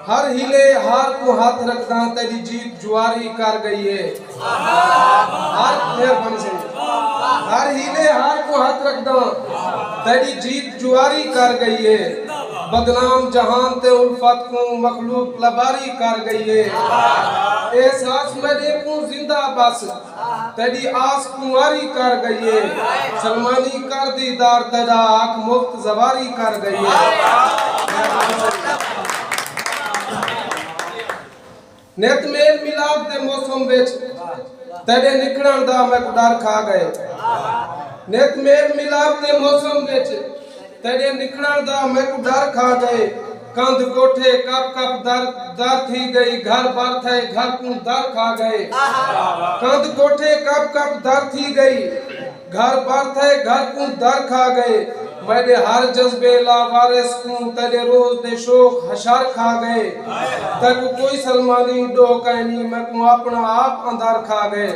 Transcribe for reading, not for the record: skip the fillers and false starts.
हर Healy हार को हाथ रखदा तेरी जीत जुआरी कर गई है। हर मेहरबानी से हर हीले हार को हाथ रखदा तेरी जीत जुआरी कर गई है। बदनाम जहान ते उल्फत को मखलूक लबारी कर गई है। एहसास मेरे को जिंदा बस तेरी आस कुंवारी कर गई है। सलमानी कर दीदार तेरा आँख मुफ्त जवारी कर गई है। नित मेल मिलाप दे मौसम विच तेरे निकलण दा मैं डर खा गए। नित मेल मिलाप दे मौसम विच तेरे निकलण दा मैं डर खा गए। कंध कोठे कप कप दर थी गई। घर बार थे घर को दर खा गए। कंध कोठे कप कप दर थी गई। घर बार थे घर को दर खा गए। मेरे हर जज्बे लावारिस को तेरे रोज दे शोक हशर खा गए। तक कोई सलमानी डो कहनी मैं को अपना आप अंदर खा गए।